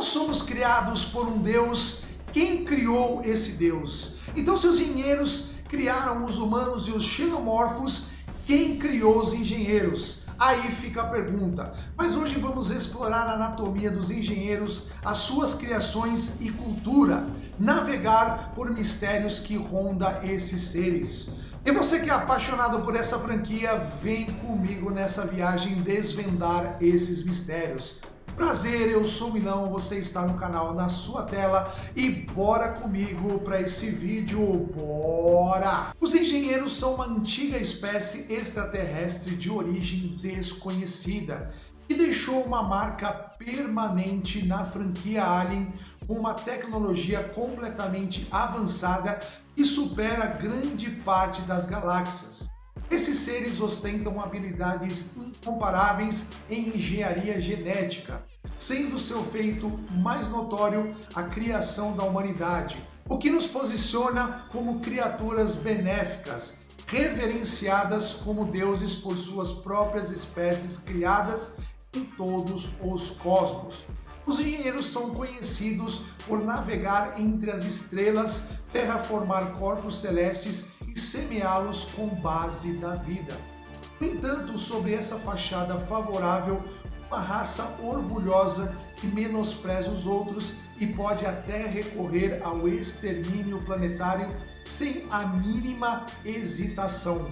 nós somos criados por um Deus. Quem criou esse Deus? Então, se os engenheiros criaram os humanos e os xenomorfos, quem criou os engenheiros? Aí fica a pergunta. Mas hoje vamos explorar a anatomia dos engenheiros, as suas criações e cultura, navegar por mistérios que rondam esses seres. E você que é apaixonado por essa franquia, vem comigo nessa viagem desvendar esses mistérios. Prazer, eu sou o Milão, você está no canal na sua tela e bora comigo para esse vídeo, bora! Os engenheiros são uma antiga espécie extraterrestre de origem desconhecida que deixou uma marca permanente na franquia Alien com uma tecnologia completamente avançada que supera grande parte das galáxias. Esses seres ostentam habilidades incomparáveis em engenharia genética, sendo seu feito mais notório a criação da humanidade, o que nos posiciona como criaturas benéficas, reverenciadas como deuses por suas próprias espécies criadas em todos os cosmos. Os engenheiros são conhecidos por navegar entre as estrelas, terraformar corpos celestes e semeá-los com base na vida. No entanto, sobre essa fachada favorável, uma raça orgulhosa que menospreza os outros e pode até recorrer ao extermínio planetário sem a mínima hesitação.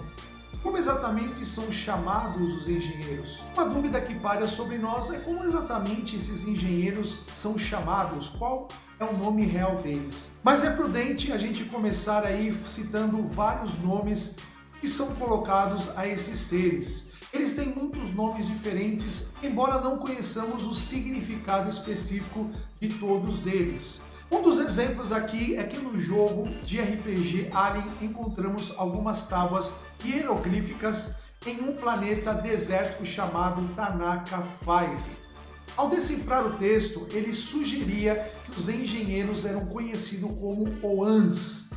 Como exatamente são chamados os engenheiros? Uma dúvida que paira sobre nós é como exatamente esses engenheiros são chamados, qual é o nome real deles. Mas é prudente a gente começar aí citando vários nomes que são colocados a esses seres. Eles têm muitos nomes diferentes, embora não conheçamos o significado específico de todos eles. Um dos exemplos aqui é que no jogo de RPG Alien encontramos algumas tábuas hieroglíficas em um planeta desértico chamado Tanaka 5. Ao decifrar o texto, ele sugeria que os engenheiros eram conhecidos como Oans.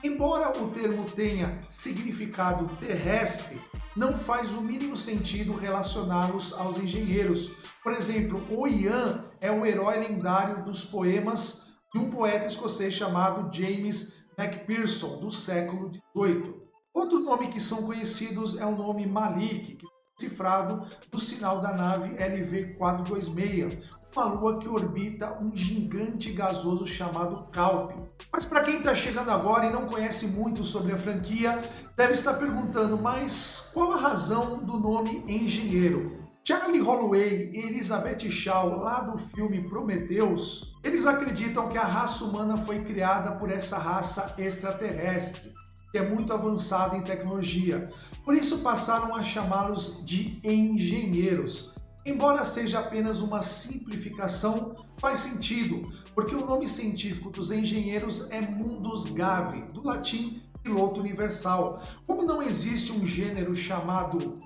Embora o termo tenha significado terrestre, não faz o mínimo sentido relacioná-los aos engenheiros. Por exemplo, Oian é o herói lendário dos poemas de um poeta escocês chamado James Macpherson, do século XVIII. Outro nome que são conhecidos é o nome Malik, que foi decifrado do sinal da nave LV-426, uma lua que orbita um gigante gasoso chamado Calp. Mas para quem está chegando agora e não conhece muito sobre a franquia, deve estar perguntando, mas qual a razão do nome engenheiro? Charlie Holloway e Elizabeth Shaw, lá do filme Prometheus, eles acreditam que a raça humana foi criada por essa raça extraterrestre, que é muito avançada em tecnologia. Por isso passaram a chamá-los de engenheiros. Embora seja apenas uma simplificação, faz sentido, porque o nome científico dos engenheiros é Mundus Gavi, do latim piloto universal. Como não existe um gênero chamado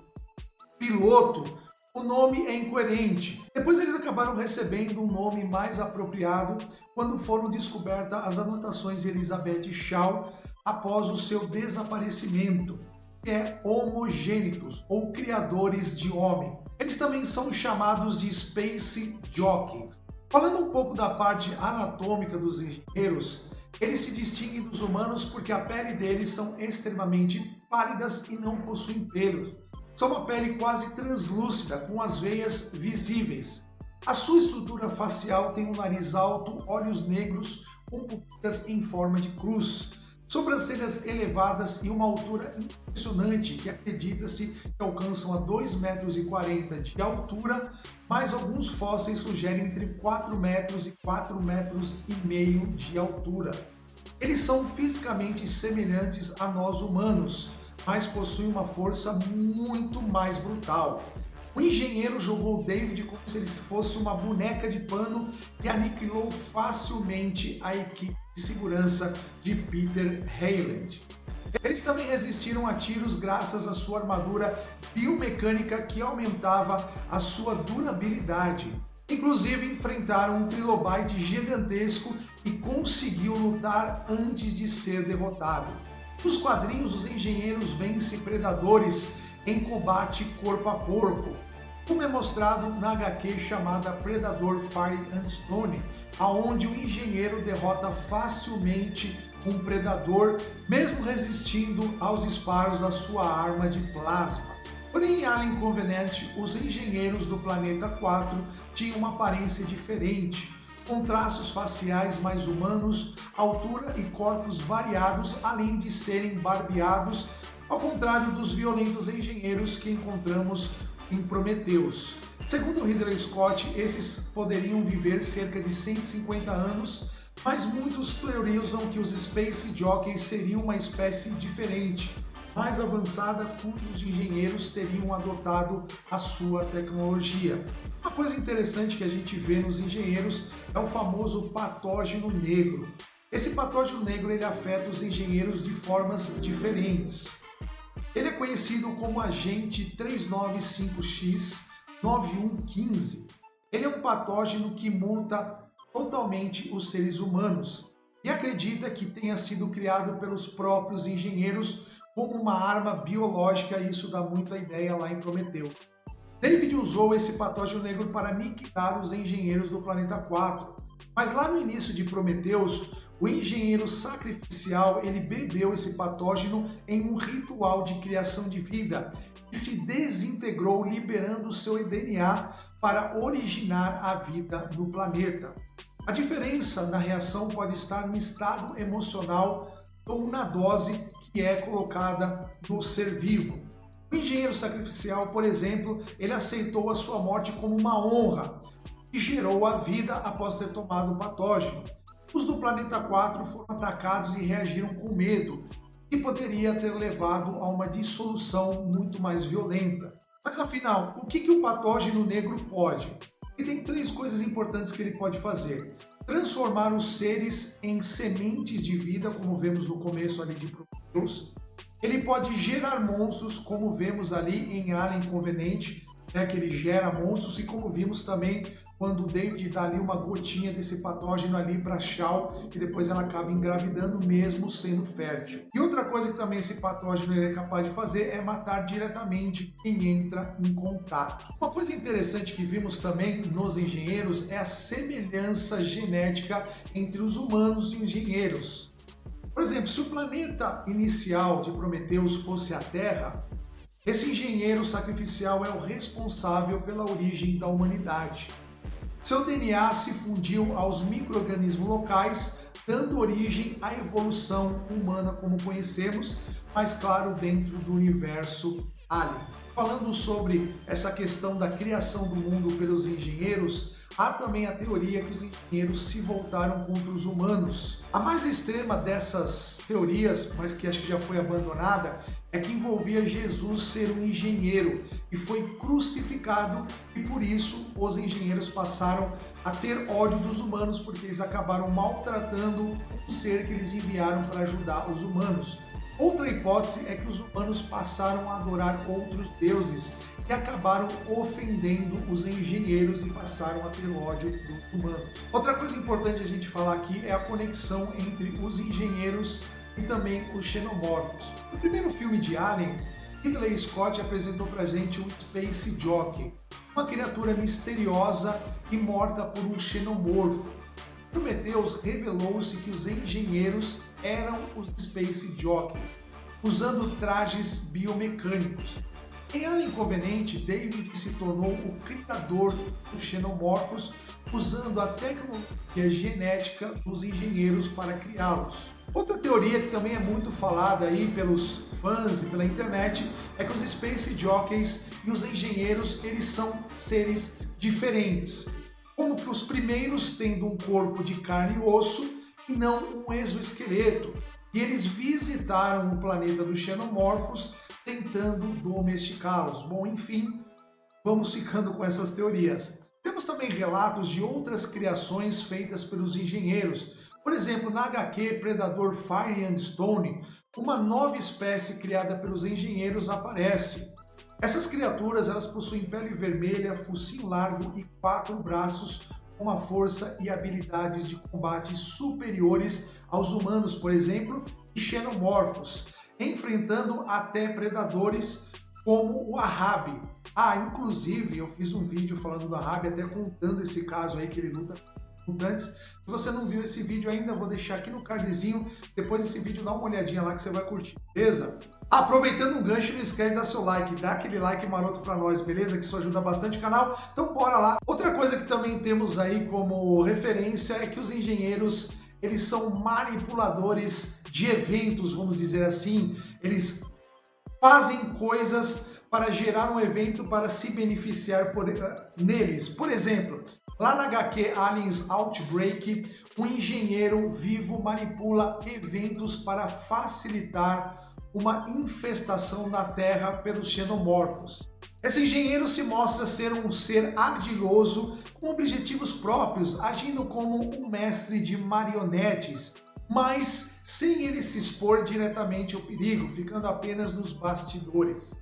piloto, o nome é incoerente. Depois eles acabaram recebendo um nome mais apropriado quando foram descobertas as anotações de Elizabeth Shaw após o seu desaparecimento, que é homogênitos, ou criadores de homem. Eles também são chamados de Space Jockeys. Falando um pouco da parte anatômica dos engenheiros, eles se distinguem dos humanos porque a pele deles são extremamente pálidas e não possuem pelos. São uma pele quase translúcida, com as veias visíveis. A sua estrutura facial tem um nariz alto, olhos negros com pupilas em forma de cruz, sobrancelhas elevadas e uma altura impressionante que acredita-se que alcançam a 2,40 m de altura, mas alguns fósseis sugerem entre 4 metros e 4,5 metros de altura. Eles são fisicamente semelhantes a nós humanos, mas possuem uma força muito mais brutal. O engenheiro jogou David como se ele fosse uma boneca de pano e aniquilou facilmente a equipe de segurança de Peter Hyland. Eles também resistiram a tiros graças à sua armadura biomecânica que aumentava a sua durabilidade. Inclusive enfrentaram um trilobite gigantesco e conseguiu lutar antes de ser derrotado. Nos quadrinhos, os engenheiros vencem predadores em combate corpo a corpo. como é mostrado na HQ chamada Predador Fire and Stone, aonde o engenheiro derrota facilmente um predador, mesmo resistindo aos disparos da sua arma de plasma. Porém, em Alien Covenant, os engenheiros do planeta 4 tinham uma aparência diferente, com traços faciais mais humanos, altura e corpos variados, além de serem barbeados, ao contrário dos violentos engenheiros que encontramos em Prometheus. Segundo Ridley Scott, esses poderiam viver cerca de 150 anos, mas muitos teorizam que os Space Jockeys seriam uma espécie diferente, mais avançada, cujos engenheiros teriam adotado a sua tecnologia. Uma coisa interessante que a gente vê nos engenheiros é o famoso patógeno negro. Esse patógeno negro ele afeta os engenheiros de formas diferentes. Ele é conhecido como agente 395X9115. Ele é um patógeno que muta totalmente os seres humanos e acredita que tenha sido criado pelos próprios engenheiros como uma arma biológica, e isso dá muita ideia lá em Prometeu. David usou esse patógeno negro para aniquilar os engenheiros do planeta 4, mas lá no início de Prometheus, o engenheiro sacrificial ele bebeu esse patógeno em um ritual de criação de vida e se desintegrou, liberando seu DNA para originar a vida no planeta. A diferença na reação pode estar no estado emocional ou na dose que é colocada no ser vivo. O engenheiro sacrificial, por exemplo, ele aceitou a sua morte como uma honra e gerou a vida após ter tomado o patógeno. Os do planeta 4 foram atacados e reagiram com medo, que poderia ter levado a uma dissolução muito mais violenta. Mas afinal, o que o patógeno negro pode? Ele tem 3 coisas importantes que ele pode fazer. Transformar os seres em sementes de vida, como vemos no começo ali de Prometheus. Ele pode gerar monstros, como vemos ali em Alien Covenant, que ele gera monstros, e como vimos também quando o David dá ali uma gotinha desse patógeno ali para Shaw, que depois ela acaba engravidando mesmo sendo fértil. E outra coisa que também esse patógeno ele é capaz de fazer é matar diretamente quem entra em contato. Uma coisa interessante que vimos também nos engenheiros é a semelhança genética entre os humanos e os engenheiros. Por exemplo, se o planeta inicial de Prometheus fosse a Terra, esse engenheiro sacrificial é o responsável pela origem da humanidade. Seu DNA se fundiu aos micro-organismos locais, dando origem à evolução humana como conhecemos, mas claro, dentro do universo Alien. Falando sobre essa questão da criação do mundo pelos engenheiros, há também a teoria que os engenheiros se voltaram contra os humanos. A mais extrema dessas teorias, mas que acho que já foi abandonada, é que envolvia Jesus ser um engenheiro e foi crucificado, e por isso os engenheiros passaram a ter ódio dos humanos, porque eles acabaram maltratando o ser que eles enviaram para ajudar os humanos. Outra hipótese é que os humanos passaram a adorar outros deuses e acabaram ofendendo os engenheiros e passaram a ter ódio dos humanos. Outra coisa importante a gente falar aqui é a conexão entre os engenheiros e também os xenomorfos. No primeiro filme de Alien, Ridley Scott apresentou pra gente um Space Jockey, uma criatura misteriosa e morta por um xenomorfo. Prometheus revelou-se que os engenheiros eram os Space Jockeys, usando trajes biomecânicos. Em Alien Covenant, David se tornou o criador dos xenomorfos, usando a tecnologia genética dos engenheiros para criá-los. Outra teoria que também é muito falada aí pelos fãs e pela internet é que os Space Jockeys e os engenheiros eles são seres diferentes, como que os primeiros tendo um corpo de carne e osso e não um exoesqueleto. E eles visitaram o planeta dos xenomorfos tentando domesticá-los. Bom, enfim, vamos ficando com essas teorias. Temos também relatos de outras criações feitas pelos engenheiros. Por exemplo, na HQ Predador Fire and Stone, uma nova espécie criada pelos engenheiros aparece. Essas criaturas elas possuem pele vermelha, focinho largo e 4 braços, com uma força e habilidades de combate superiores aos humanos, por exemplo, e xenomorfos, enfrentando até predadores como o Ahab. Inclusive eu fiz um vídeo falando do Ahab, até contando esse caso aí que ele luta com mutantes. Se você não viu esse vídeo ainda, eu vou deixar aqui no cardzinho. Depois desse vídeo, dá uma olhadinha lá que você vai curtir, beleza? Aproveitando o gancho, não esquece de dar seu like, dá aquele like maroto pra nós, beleza? Que isso ajuda bastante o canal, então bora lá. Outra coisa que também temos aí como referência é que os engenheiros, eles são manipuladores de eventos, vamos dizer assim. Eles fazem coisas para gerar um evento para se beneficiar neles. Por exemplo, lá na HQ Aliens Outbreak, um engenheiro vivo manipula eventos para facilitar uma infestação na Terra pelos xenomorfos. Esse engenheiro se mostra ser um ser ardiloso com objetivos próprios, agindo como um mestre de marionetes, mas sem ele se expor diretamente ao perigo, ficando apenas nos bastidores.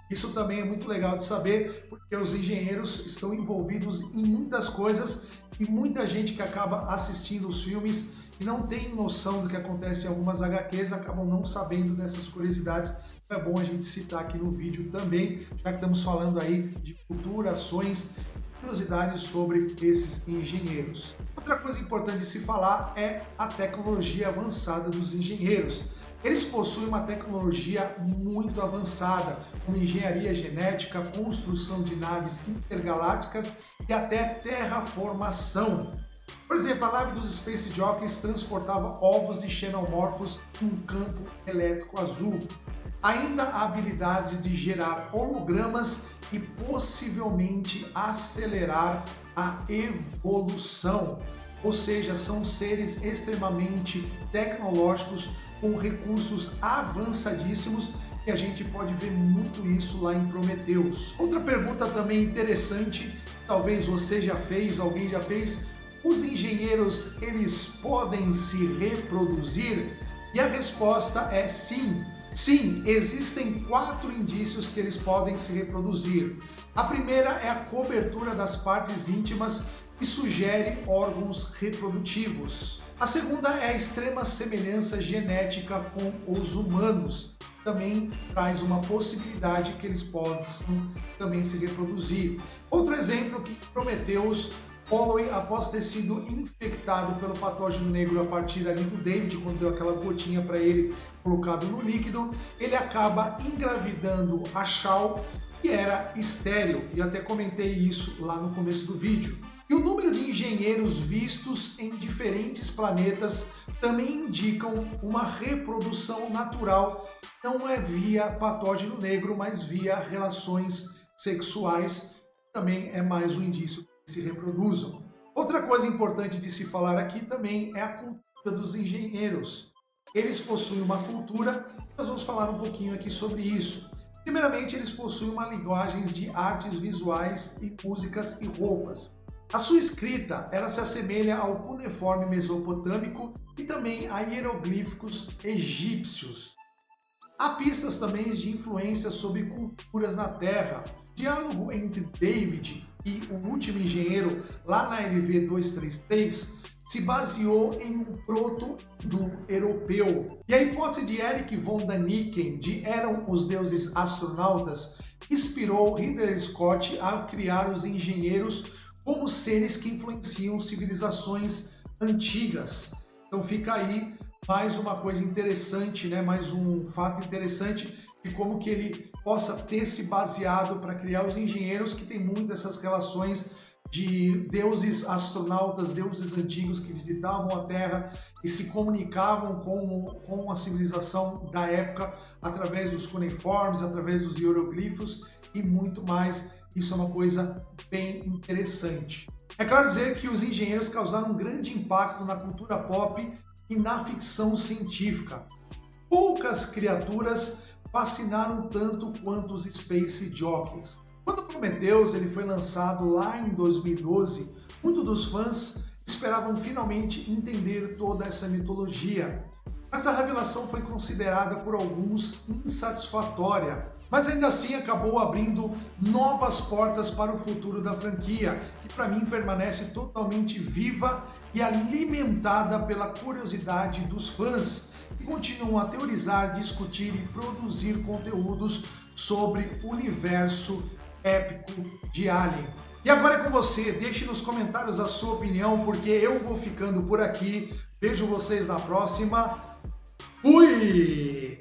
Isso também é muito legal de saber, porque os engenheiros estão envolvidos em muitas coisas e muita gente que acaba assistindo os filmes e não tem noção do que acontece em algumas HQs, acabam não sabendo dessas curiosidades. É bom a gente citar aqui no vídeo também, já que estamos falando aí de cultura, ações, curiosidades sobre esses engenheiros. Outra coisa importante de se falar é a tecnologia avançada dos engenheiros. Eles possuem uma tecnologia muito avançada, como engenharia genética, construção de naves intergalácticas e até terraformação. Por exemplo, a nave dos Space Jockeys transportava ovos de xenomorfos em um campo elétrico azul. Ainda há habilidades de gerar hologramas e possivelmente acelerar a evolução. Ou seja, são seres extremamente tecnológicos com recursos avançadíssimos e a gente pode ver muito isso lá em Prometheus. Outra pergunta também interessante, talvez você já fez, alguém já fez: os engenheiros, eles podem se reproduzir? E a resposta é sim. Sim, existem 4 indícios que eles podem se reproduzir. A primeira é a cobertura das partes íntimas, que sugere órgãos reprodutivos. A segunda é a extrema semelhança genética com os humanos. Também traz uma possibilidade que eles possam também se reproduzir. Outro exemplo que Prometheus, Holloway, após ter sido infectado pelo patógeno negro a partir ali do David, quando deu aquela gotinha para ele colocado no líquido, ele acaba engravidando a Shaw, que era estéril, e até comentei isso lá no começo do vídeo. E o número de engenheiros vistos em diferentes planetas também indicam uma reprodução natural, não é via patógeno negro, mas via relações sexuais, também é mais um indício que se reproduzam. Outra coisa importante de se falar aqui também é a cultura dos engenheiros. Eles possuem uma cultura, nós vamos falar um pouquinho aqui sobre isso. Primeiramente, eles possuem uma linguagem de artes visuais e músicas e roupas. A sua escrita, ela se assemelha ao cuneiforme mesopotâmico e também a hieroglíficos egípcios. Há pistas também de influência sobre culturas na Terra. O diálogo entre David e o último engenheiro, lá na LV-233, se baseou em um proto-indo-europeu. E a hipótese de Erich von Däniken de Eram os Deuses Astronautas inspirou Ridley Scott a criar os engenheiros como seres que influenciam civilizações antigas. Então fica aí mais uma coisa interessante, né? Mais um fato interessante de como que ele possa ter se baseado para criar os engenheiros, que tem muitas essas relações de deuses astronautas, deuses antigos que visitavam a Terra e se comunicavam com a civilização da época através dos cuneiformes, através dos hieroglifos e muito mais. Isso é uma coisa bem interessante. É claro dizer que os engenheiros causaram um grande impacto na cultura pop e na ficção científica. Poucas criaturas fascinaram tanto quanto os Space Jockeys. Quando Prometheus ele foi lançado lá em 2012, muitos dos fãs esperavam finalmente entender toda essa mitologia. Mas a revelação foi considerada por alguns insatisfatória. Mas ainda assim acabou abrindo novas portas para o futuro da franquia, que para mim permanece totalmente viva e alimentada pela curiosidade dos fãs, que continuam a teorizar, discutir e produzir conteúdos sobre o universo épico de Alien. E agora é com você, deixe nos comentários a sua opinião, porque eu vou ficando por aqui. Vejo vocês na próxima. Fui!